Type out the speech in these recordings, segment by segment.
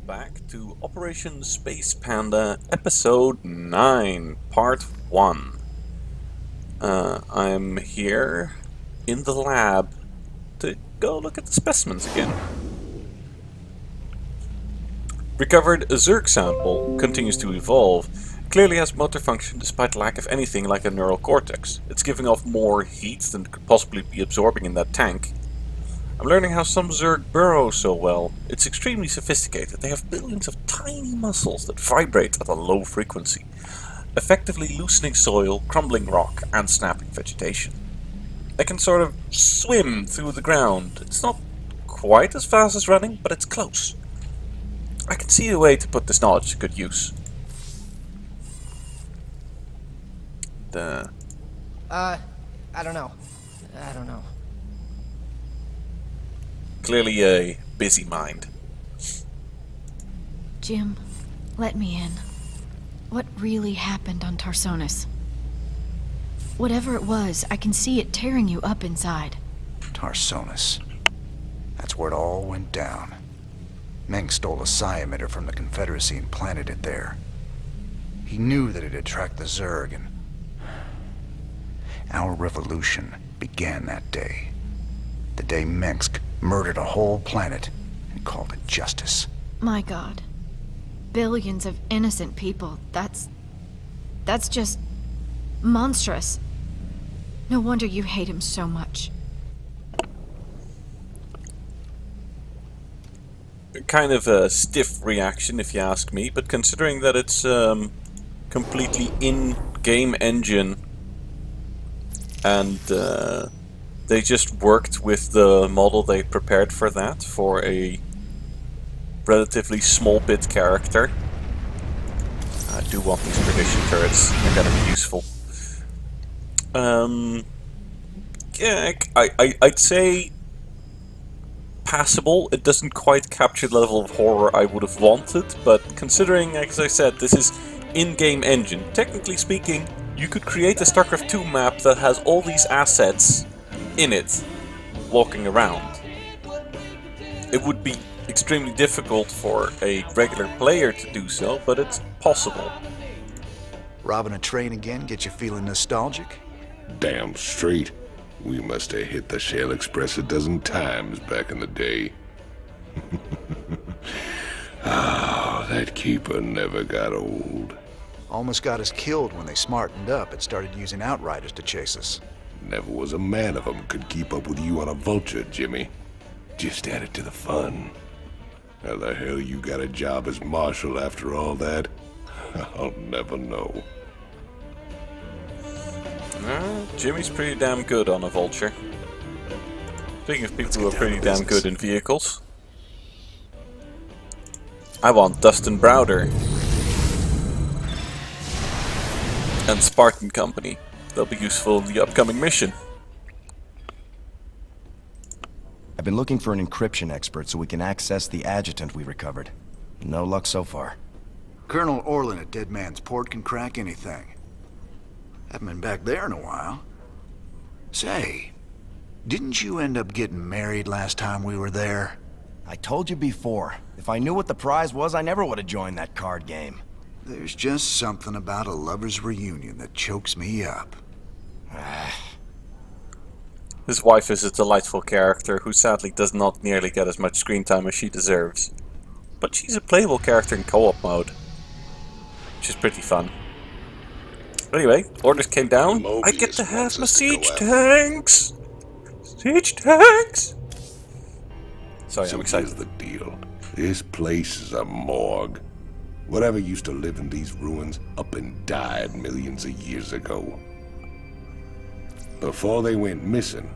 back to Operation Space Panda, Episode 9, Part 1. I'm here in the lab to go look at the specimens again. Recovered Zerg sample continues to evolve. Clearly has motor function despite lack of anything like a neural cortex. It's giving off more heat than it could possibly be absorbing in that tank. I'm learning how some Zerg burrow so well. It's extremely sophisticated. They have billions of tiny muscles that vibrate at a low frequency, effectively loosening soil, crumbling rock, and snapping vegetation. They can sort of swim through the ground. It's not quite as fast as running, but it's close. I can see a way to put this knowledge to good use. I don't know. Clearly a busy mind. Jim, let me in. What really happened on Tarsonis? Whatever it was, I can see it tearing you up inside. Tarsonis. That's where it all went down. Meng stole a psi emitter from the Confederacy and planted it there. He knew that it'd attract the Zerg, and our revolution began that day. The day Mengsk murdered a whole planet and called it justice. My God. Billions of innocent people. That's just monstrous. No wonder you hate him so much. Kind of a stiff reaction if you ask me, but considering that it's completely in-game engine and they just worked with the model they prepared for that, for a relatively small bit character. I do want these prediction turrets, they're gonna be useful. Yeah, I'd say passable. It doesn't quite capture the level of horror I would have wanted, but considering, as I said, this is in-game engine, technically speaking, you could create a StarCraft II map that has all these assets in it, walking around. It would be extremely difficult for a regular player to do so, but it's possible. Robbing a train again get you feeling nostalgic? Damn straight. We must have hit the Shale Express a dozen times back in the day. Ah, that keeper never got old. Almost got us killed when they smartened up and started using outriders to chase us. Never was a man of 'em could keep up with you on a vulture, Jimmy. Just added to the fun. How the hell you got a job as marshal after all that? I'll never know. Jimmy's pretty damn good on a vulture. Speaking of people who are pretty damn good in vehicles, I want Dustin Browder and Spartan Company. They'll be useful in the upcoming mission. I've been looking for an encryption expert so we can access the adjutant we recovered. No luck so far. Colonel Orlin at Dead Man's Port can crack anything. Haven't been back there in a while. Say, didn't you end up getting married last time we were there? I told you before, if I knew what the prize was, I never would have joined that card game. There's just something about a lover's reunion that chokes me up. His wife is a delightful character who sadly does not nearly get as much screen time as she deserves. But she's a playable character in co-op mode, which is pretty fun. Anyway, orders came down. I get to have my siege tanks! Siege tanks! Sorry, I'm excited. Here's the deal. This place is a morgue. Whatever used to live in these ruins up and died millions of years ago. Before they went missing,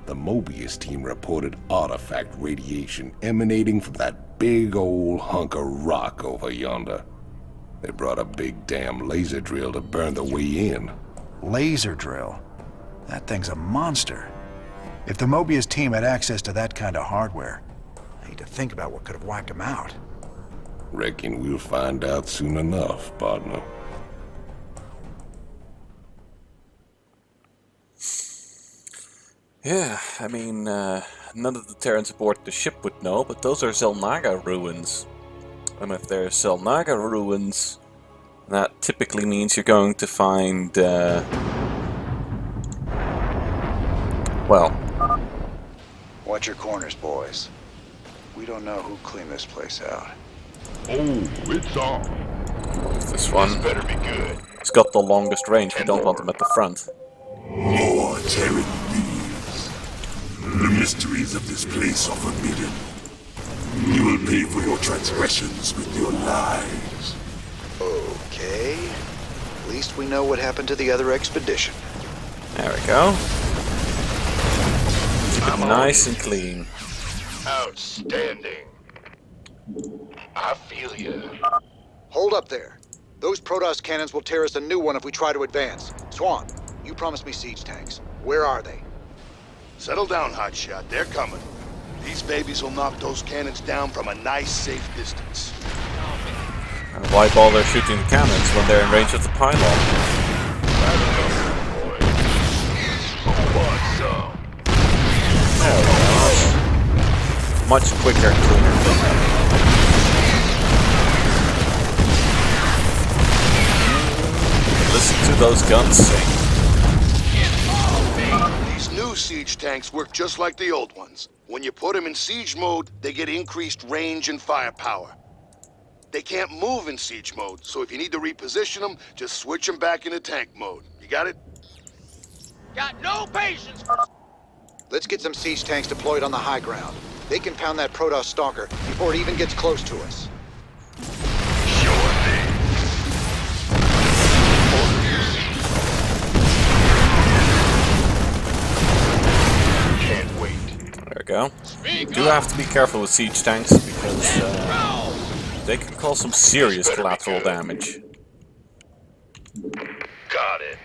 the Mobius team reported artifact radiation emanating from that big old hunk of rock over yonder. They brought a big damn laser drill to burn the way in. Laser drill? That thing's a monster. If the Mobius team had access to that kind of hardware, I hate to think about what could have wiped them out. Reckon we'll find out soon enough, partner. Yeah, I mean, none of the Terrans aboard the ship would know, but those are Zelnaga ruins. And if there's Selnaga ruins, that typically means you're going to find, well... Watch your corners, boys. We don't know who cleaned this place out. Oh, it's on. This one. Better be good. It's got the longest range, we don't want them at the front. More tearing thieves. The mysteries of this place are forbidden. You will pay for your transgressions with your lives. Okay. At least we know what happened to the other expedition. There we go. Keep it nice and clean. Outstanding. I feel you. Hold up there. Those Protoss cannons will tear us a new one if we try to advance. Swan, you promised me siege tanks. Where are they? Settle down, hotshot. They're coming. These babies will knock those cannons down from a nice, safe distance. And why bother shooting the cannons when they're in range of the pylon? There we go. Much quicker and cleaner. Listen to those guns sing. These new siege tanks work just like the old ones. When you put them in siege mode, they get increased range and firepower. They can't move in siege mode, so if you need to reposition them, just switch them back into tank mode. You got it? Got no patience. Let's get some siege tanks deployed on the high ground. They can pound that Protoss stalker before it even gets close to us. Sure thing. Can't wait. There we go. You do have to be careful with siege tanks because they can cause some serious collateral damage. Got it.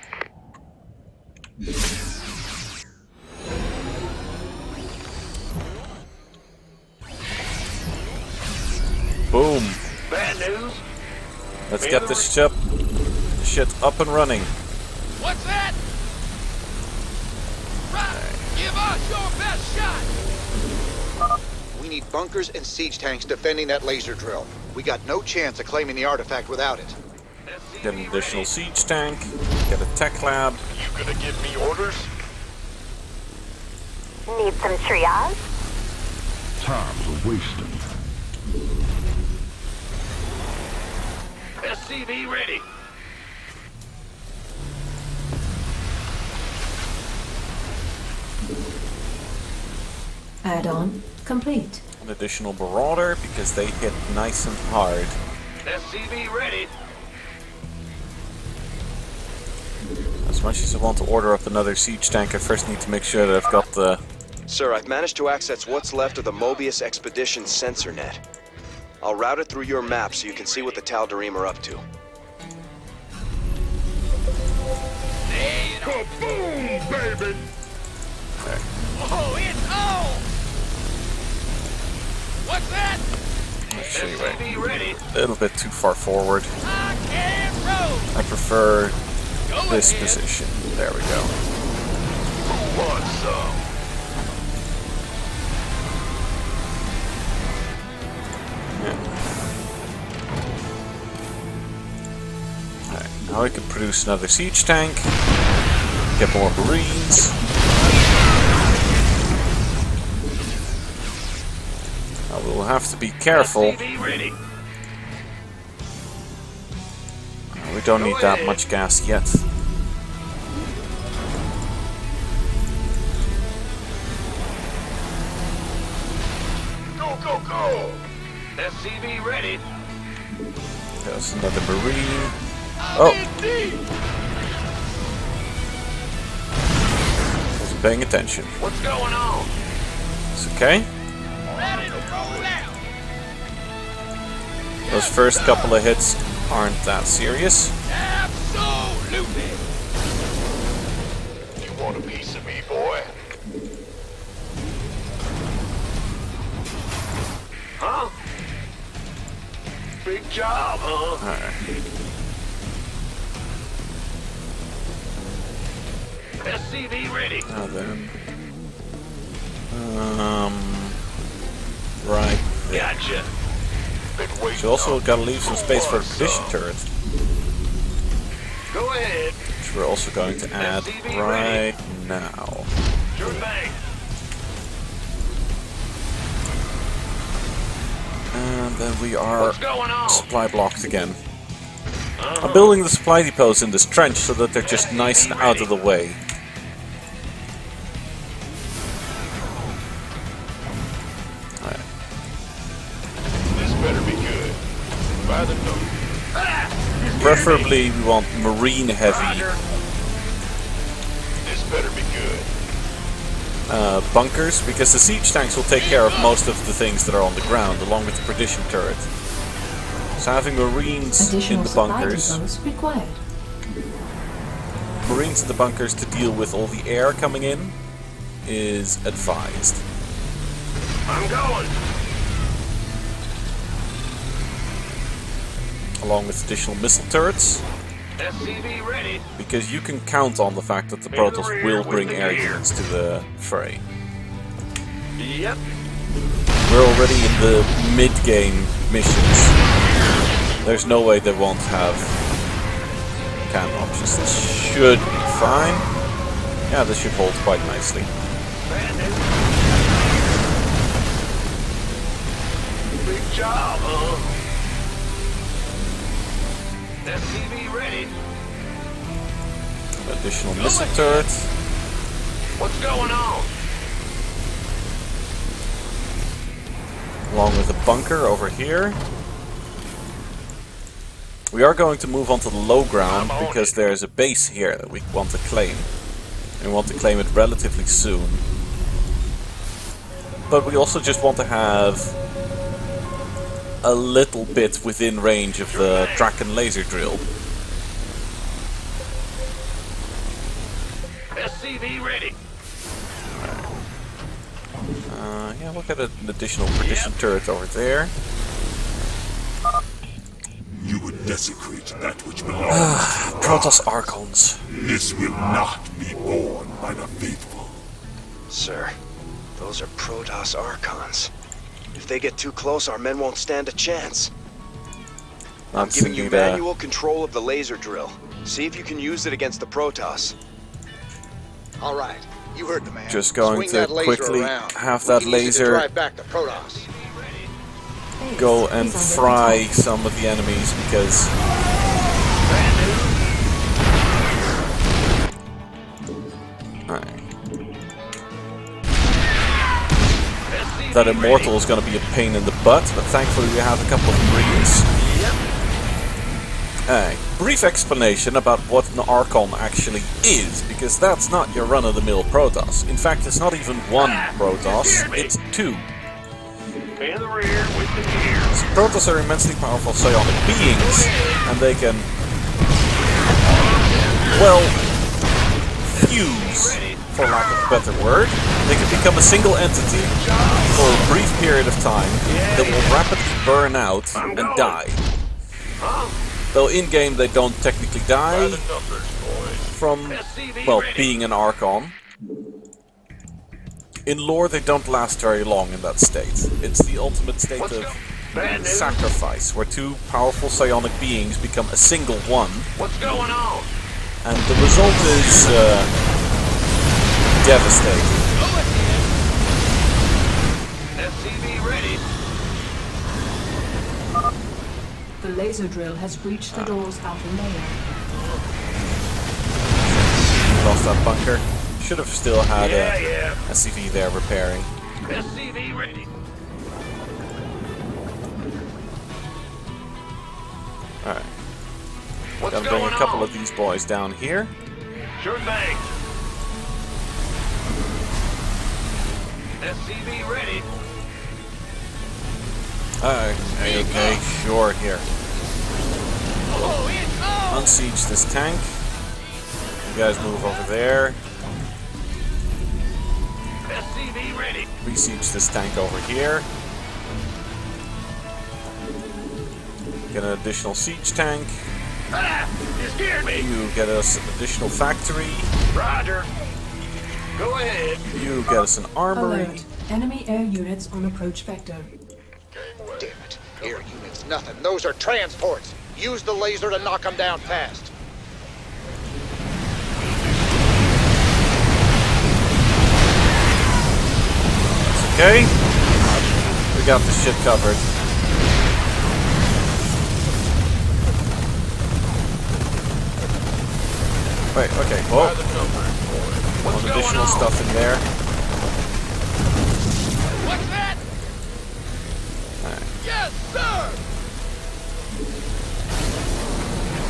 Boom. Bad news? Let's get this shit up and running. What's that? Right. Give us your best shot. We need bunkers and siege tanks defending that laser drill. We got no chance of claiming the artifact without it. Get an additional siege tank. Get a tech lab. You gonna give me orders? Need some triage? Time's a wasting. SCV ready. Add-on complete. An additional marauder because they hit nice and hard. SCV ready. As much as I want to order up another siege tank, I first need to make sure that I've got the... Sir, I've managed to access what's left of the Mobius Expedition sensor net. I'll route it through your map so you can see what the Tal'Darim are up to. Boom, baby. Oh, it's on. What's that? Anyway, ready. a little bit too far forward. I can roll. I prefer Go this ahead. position. There we go. Want some? Alright, now I can produce another siege tank. Get more marines. Now we'll have to be careful. ready. We don't need that much gas yet. Go, go, go. SCV ready. There's another marine. Oh! Wasn't paying attention. What's going on? It's okay. Ready to roll out. Those first couple of hits aren't that serious. Absolutely. You want a piece of me, boy? Huh? Big job, huh? Alright. SCV ready. Now then. Right. Gotcha. Been So also gotta leave some space for the perdition turret, Go ahead. which we're also going to add right now. Sure thing. And then we are What's going on? supply blocked again. I'm building the supply depots in this trench so that they're just nice and out of the way. Alright. This better be good. By the nose. Preferably we want marine heavy This better be good. bunkers, because the siege tanks will take care of most of the things that are on the ground, along with the perdition turret. So having marines in the bunkers, marines in the bunkers to deal with all the air coming in is advised. I'm going. Along with additional missile turrets, SCV ready. because you can count on the fact that the Protoss will bring air units to the fray. Yep. We're already in the mid-game missions. There's no way they won't have cannon options. This should be fine. Yeah, this should hold quite nicely. Big job, huh? SCV ready. Additional missile turret. What's going on? Along with a bunker over here. We are going to move onto the low ground because there's a base here that we want to claim. And we want to claim it relatively soon. But we also just want to have a little bit within range of the Dragon laser drill. SCV ready. Yeah, we'll get an additional perdition turret over there. You would desecrate that which belongs. Protoss Archons. This will not be borne by the faithful. Sir, those are Protoss Archons. If they get too close, our men won't stand a chance. I'm giving you manual control of the laser drill. See if you can use it against the Protoss. All right, you heard the man. Just going Swing to that laser quickly around. have We that can use it to laser drive back the Protoss. go and fry some of the enemies because that Immortal is going to be a pain in the butt, but thankfully we have a couple of Marines. Brief explanation about what an Archon actually is, because that's not your run-of-the-mill Protoss. In fact, it's not even one Protoss, it's two. In the rear with the gears. So Protoss are immensely powerful psionic beings, and they can, well, fuse, for lack of a better word. They can become a single entity for a brief period of time that will rapidly burn out and die. Though in-game they don't technically die from, well, being an Archon. In lore they don't last very long in that state. It's the ultimate state of sacrifice, where two powerful psionic beings become a single one. What's going on? And the result is devastating. SCV ready. The laser drill has breached the door's outer layer. Lost that bunker. Should have still had Yeah. a SCV there repairing. SCV ready. Alright. What's Gotta bring going a couple on? of these boys down here. Sure thing. SCV ready. Alright, okay, sure, here. Oh, it's on! Unsiege this tank. You guys move over there. SCV ready. Besiege this tank over here. Get an additional siege tank. Ah! You scared me! You get us an additional factory. Roger. Go ahead. You get us an armory. Alert. Enemy air units on approach vector. Damn it. Air units nothing. Those are transports. Use the laser to knock them down fast. Okay. We got the shit covered. Wait, okay, whoa. One additional stuff in there. What's that? Right. Yes, sir!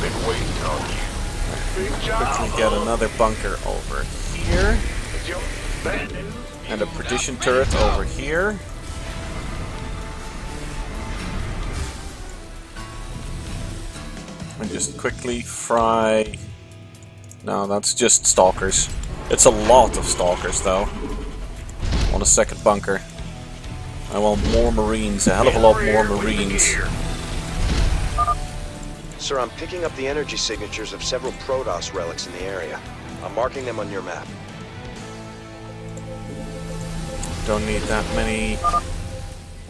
Been waiting on you. Big job. Quickly get another bunker over here. It's your bad news. And a perdition turret over here. And just quickly fry... No, that's just stalkers. It's a lot of stalkers, though. I want a second bunker. I want more marines, a hell of a lot more marines. Sir, I'm picking up the energy signatures of several Protoss relics in the area. I'm marking them on your map. Don't need that many.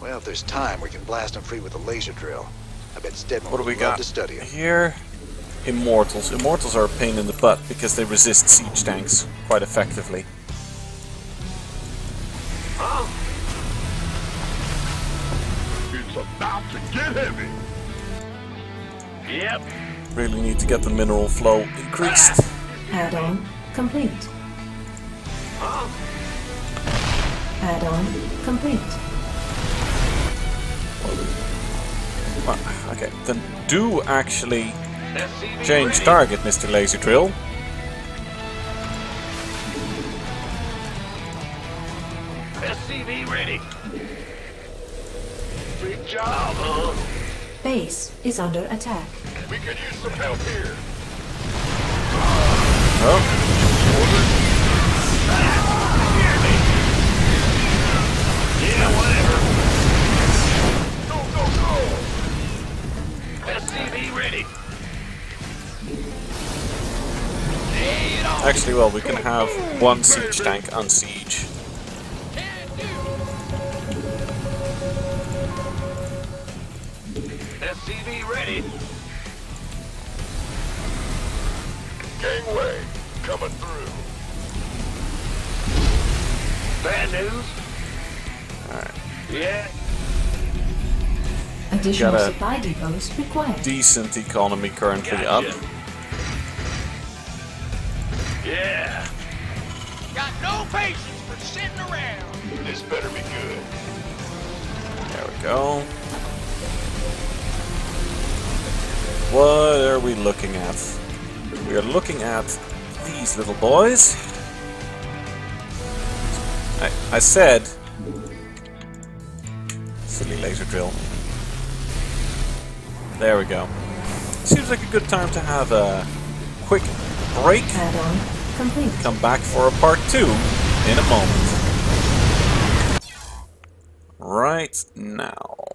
Well, if there's time, we can blast them free with a laser drill. I bet Stedman What do we would love got to study them. here? Immortals. Immortals are a pain in the butt because they resist siege tanks quite effectively. It's about to get heavy. Yep. Really need to get the mineral flow increased. Add-on complete. Add-on complete. Well, okay, then do actually change target, Mr. Laser Drill. SCV ready. Big job, huh? Base is under attack. We could use some help here. Oh, Yeah, whatever. Go, go, go. SCV ready. actually, well, we can have one siege tank on siege. SCV ready. Gangway coming through. Bad news? Alright. Yeah. Additional Got a supply depots required. Decent economy currently up. Yeah. Got no patience for sitting around. This better be good. There we go. What are we looking at? We are looking at these little boys. I said... Silly laser drill. There we go. Seems like a good time to have a quick break. Add-on complete. Come back for a part 2 in a moment. Right now.